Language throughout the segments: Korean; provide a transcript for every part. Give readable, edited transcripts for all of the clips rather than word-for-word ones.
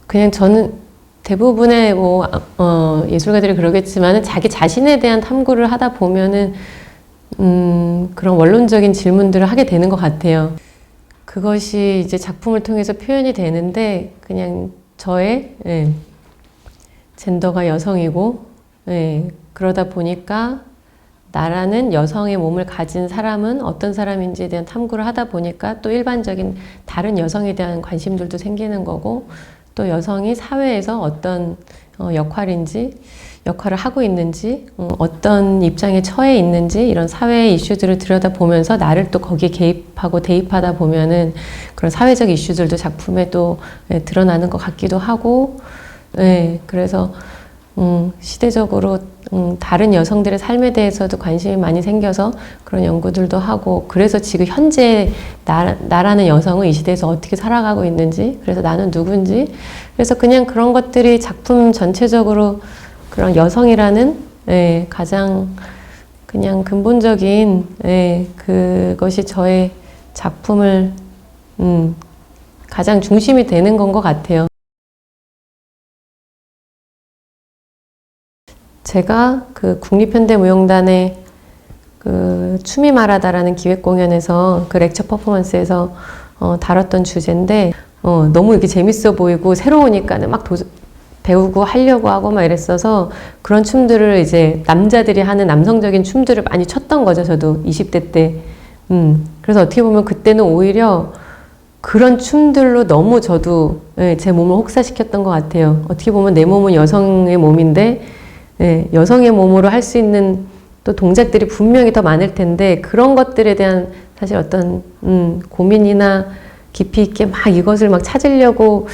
그냥 저는 대부분의 예술가들이 그러겠지만 자기 자신에 대한 탐구를 하다 보면은 그런 원론적인 질문들을 하게 되는 것 같아요. 그것이 이제 작품을 통해서 표현이 되는데 그냥 저의 젠더가 여성이고 그러다 보니까 나라는 여성의 몸을 가진 사람은 어떤 사람인지에 대한 탐구를 하다 보니까 또 일반적인 다른 여성에 대한 관심들도 생기는 거고 또 여성이 사회에서 어떤 역할을 하고 있는지 어떤 입장에 처해 있는지 이런 사회의 이슈들을 들여다보면서 나를 또 거기에 개입하고 대입하다 보면은 그런 사회적 이슈들도 작품에 또 드러나는 것 같기도 하고 그래서 시대적으로 다른 여성들의 삶에 대해서도 관심이 많이 생겨서 그런 연구들도 하고 그래서 지금 현재 나라는 여성은 이 시대에서 어떻게 살아가고 있는지 그래서 나는 누군지 그래서 그냥 그런 것들이 작품 전체적으로 그런 여성이라는 가장 그냥 근본적인 그것이 저의 작품을 가장 중심이 되는 건 것 같아요. 제가 그 국립현대무용단의 그 춤이 말하다라는 기획 공연에서 그 렉처 퍼포먼스에서 다뤘던 주제인데 너무 이렇게 재밌어 보이고 새로우니까는 막 배우고 하려고 하고 막 이랬어서 그런 춤들을 이제 남자들이 하는 남성적인 춤들을 많이 췄던 거죠. 저도 20대 때. 그래서 어떻게 보면 그때는 오히려 그런 춤들로 너무 저도 제 몸을 혹사시켰던 것 같아요. 어떻게 보면 내 몸은 여성의 몸인데 여성의 몸으로 할 수 있는 또 동작들이 분명히 더 많을 텐데 그런 것들에 대한 사실 어떤 고민이나 깊이 있게 막 이것을 막 찾으려고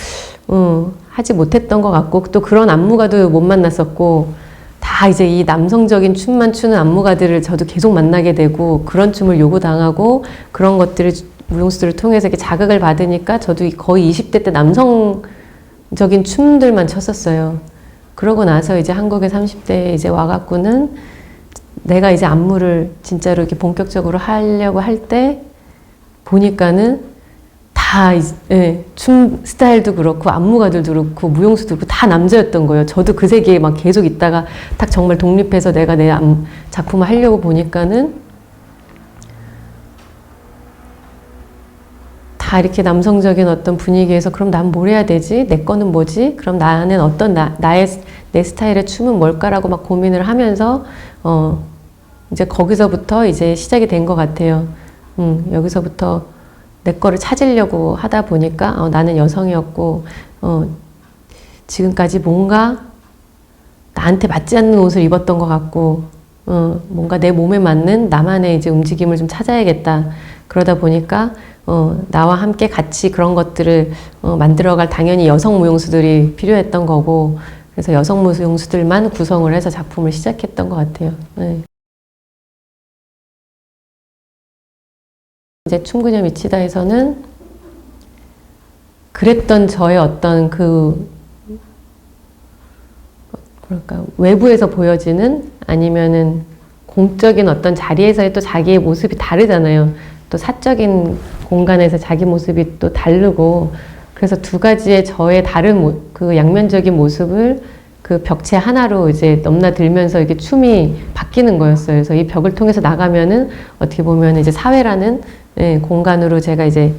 하지 못했던 것 같고 또 그런 안무가도 못 만났었고 다 이제 이 남성적인 춤만 추는 안무가들을 저도 계속 만나게 되고 그런 춤을 요구당하고 그런 것들을 무용수들을 통해서 이렇게 자극을 받으니까 저도 거의 20대 때 남성적인 춤들만 췄었어요. 그러고 나서 이제 한국에 30대에 이제 와갖고는 내가 이제 안무를 진짜로 이렇게 본격적으로 하려고 할 때 보니까는 다 춤 스타일도 그렇고 안무가들도 그렇고 무용수도 그렇고 다 남자였던 거예요. 저도 그 세계에 막 계속 있다가 딱 정말 독립해서 내가 내 작품을 하려고 보니까는 다 이렇게 남성적인 어떤 분위기에서 그럼 난 뭘 해야 되지? 내 거는 뭐지? 그럼 나는 어떤 내 스타일의 춤은 뭘까라고 막 고민을 하면서 이제 거기서부터 이제 시작이 된 것 같아요. 여기서부터 내 거를 찾으려고 하다 보니까 나는 여성이었고 지금까지 뭔가 나한테 맞지 않는 옷을 입었던 것 같고 뭔가 내 몸에 맞는 나만의 이제 움직임을 좀 찾아야겠다. 그러다 보니까 나와 함께 같이 그런 것들을 만들어갈 당연히 여성 무용수들이 필요했던 거고 그래서 여성 무용수들만 구성을 해서 작품을 시작했던 것 같아요. 이제 춤그녀 미치다에서는 그랬던 저의 어떤 그러니까 외부에서 보여지는 아니면은 공적인 어떤 자리에서의 또 자기의 모습이 다르잖아요. 또 사적인 공간에서 자기 모습이 또 다르고 그래서 두 가지의 저의 다른 그 양면적인 모습을 그 벽체 하나로 이제 넘나들면서 이렇게 춤이 바뀌는 거였어요. 그래서 이 벽을 통해서 나가면은 어떻게 보면 이제 사회라는 공간으로 제가 이제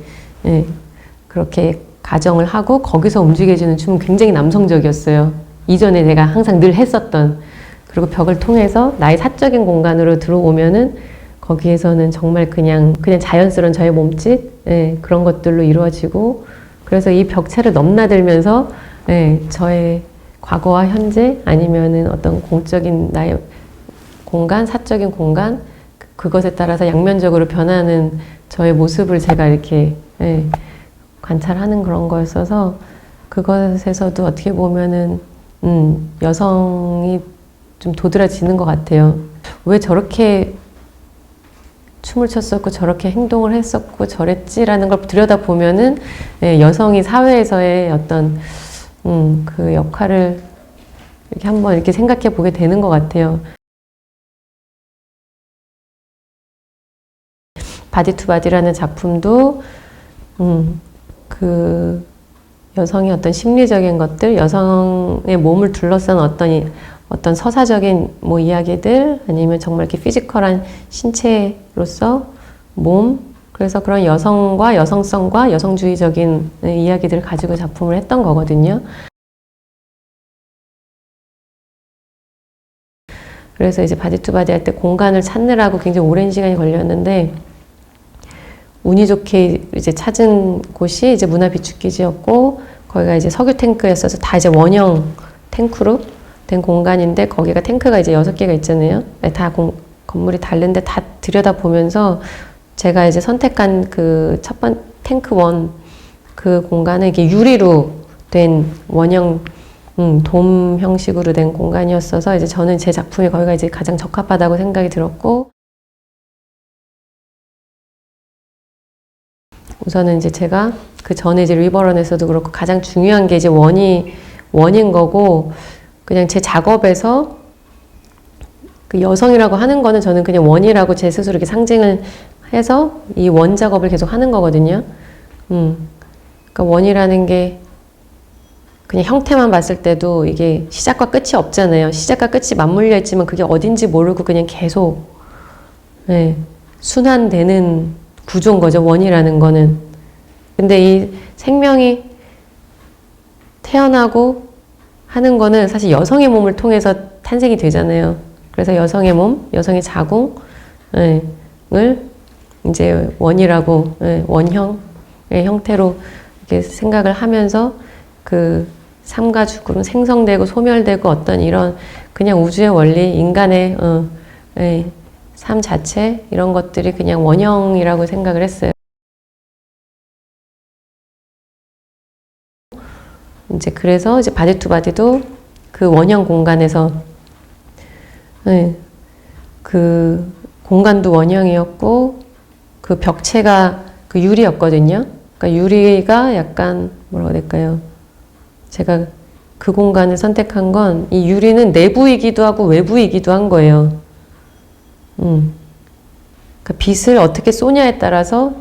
그렇게 가정을 하고 거기서 움직여지는 춤은 굉장히 남성적이었어요. 이전에 내가 항상 늘 했었던 그리고 벽을 통해서 나의 사적인 공간으로 들어오면은 거기에서는 정말 그냥 자연스러운 저의 몸짓 그런 것들로 이루어지고 그래서 이 벽체를 넘나들면서 저의 과거와 현재 아니면은 어떤 공적인 나의 공간, 사적인 공간 그것에 따라서 양면적으로 변하는 저의 모습을 제가 이렇게 관찰하는 그런 거였어서 그것에서도 어떻게 보면은 여성이 좀 도드라지는 것 같아요. 왜 저렇게 춤을 췄었고 저렇게 행동을 했었고 저랬지라는 걸 들여다보면은 예, 여성이 사회에서의 어떤 그 역할을 이렇게 한번 이렇게 생각해 보게 되는 것 같아요. 바디 투 바디라는 작품도 그 여성의 어떤 심리적인 것들, 여성의 몸을 둘러싼 어떤 서사적인 뭐 이야기들, 아니면 정말 이렇게 피지컬한 신체로서 몸, 그래서 그런 여성과 여성성과 여성주의적인 이야기들을 가지고 작품을 했던 거거든요. 그래서 이제 바디 투 바디 할 때 공간을 찾느라고 굉장히 오랜 시간이 걸렸는데, 운이 좋게 이제 찾은 곳이 이제 문화 비축기지였고, 거기가 이제 석유 탱크였어서 다 이제 원형 탱크로 된 공간인데, 거기가 탱크가 이제 6개가 있잖아요. 다 건물이 다른데 다 들여다보면서 제가 이제 선택한 그 첫 번 탱크 원 그 공간은 이게 유리로 된 원형 돔 형식으로 된 공간이었어서 이제 저는 제 작품이 거기가 이제 가장 적합하다고 생각이 들었고, 우선은 이제 제가 그 전에 이제 리버런에서도 그렇고 가장 중요한 게 이제 원인 거고, 그냥 제 작업에서 그 여성이라고 하는 거는 저는 그냥 원이라고 제 스스로 이렇게 상징을 해서 이 원 작업을 계속 하는 거거든요. 그러니까 원이라는 게 그냥 형태만 봤을 때도 이게 시작과 끝이 없잖아요. 시작과 끝이 맞물려 있지만 그게 어딘지 모르고 그냥 계속 네, 순환되는 구조인 거죠, 원이라는 거는. 근데 이 생명이 태어나고 하는 거는 사실 여성의 몸을 통해서 탄생이 되잖아요. 그래서 여성의 몸, 여성의 자궁을 이제 원이라고, 원형의 형태로 이렇게 생각을 하면서 그 삶과 죽음, 생성되고 소멸되고 어떤 이런 그냥 우주의 원리, 인간의 삶 자체, 이런 것들이 그냥 원형이라고 생각을 했어요. 이제 그래서 이제 바디 투 바디도 그 원형 공간에서 그 공간도 원형이었고, 그 벽체가 그 유리였거든요. 그러니까 유리가 약간 뭐라고 해야 될까요? 제가 그 공간을 선택한 건 이 유리는 내부이기도 하고 외부이기도 한 거예요. 그러니까 빛을 어떻게 쏘냐에 따라서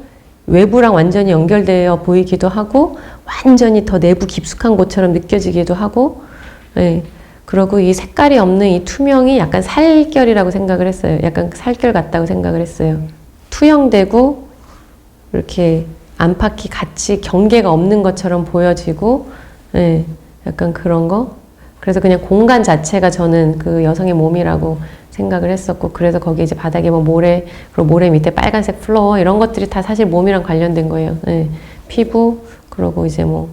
외부랑 완전히 연결되어 보이기도 하고, 완전히 더 내부 깊숙한 곳처럼 느껴지기도 하고, 그리고 이 색깔이 없는 이 투명이 약간 살결이라고 생각을 했어요. 약간 살결 같다고 생각을 했어요. 투영되고 이렇게 안팎이 같이 경계가 없는 것처럼 보여지고, 약간 그런 거. 그래서 그냥 공간 자체가 저는 그 여성의 몸이라고 생각을 했었고, 그래서 거기 이제 바닥에 뭐 모래, 그리고 모래 밑에 빨간색 플로어, 이런 것들이 다 사실 몸이랑 관련된 거예요. 피부, 그리고 이제 뭐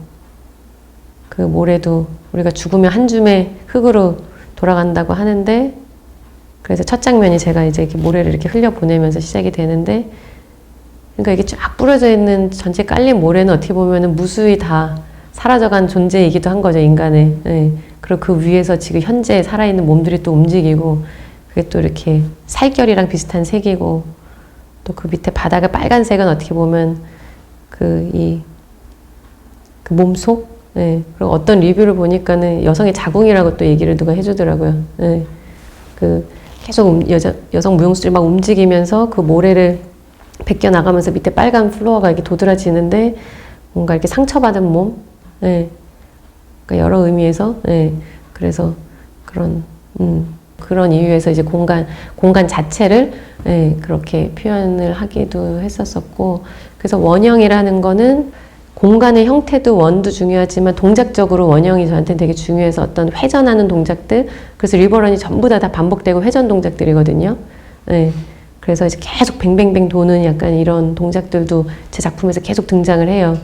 그 모래도 우리가 죽으면 한 줌의 흙으로 돌아간다고 하는데, 그래서 첫 장면이 제가 이제 이렇게 모래를 이렇게 흘려보내면서 시작이 되는데, 그러니까 이게 쫙 뿌려져 있는 전체 깔린 모래는 어떻게 보면은 무수히 다 사라져간 존재이기도 한 거죠, 인간의. 그리고 그 위에서 지금 현재 살아있는 몸들이 또 움직이고, 그게 또 이렇게 살결이랑 비슷한 색이고, 또 그 밑에 바닥의 빨간색은 어떻게 보면 그 몸속? 그리고 어떤 리뷰를 보니까는 여성의 자궁이라고 또 얘기를 누가 해주더라고요. 그 계속 여성 무용수들이 막 움직이면서 그 모래를 벗겨 나가면서 밑에 빨간 플로어가 이렇게 도드라지는데 뭔가 이렇게 상처받은 몸? 그러니까 여러 의미에서, 그래서 그런 이유에서 이제 공간 자체를, 그렇게 표현을 하기도 했었었고, 그래서 원형이라는 거는 공간의 형태도 원도 중요하지만 동작적으로 원형이 저한테는 되게 중요해서 어떤 회전하는 동작들, 그래서 리버런이 전부 다 반복되고 회전 동작들이거든요. 그래서 이제 계속 뱅뱅뱅 도는 약간 이런 동작들도 제 작품에서 계속 등장을 해요.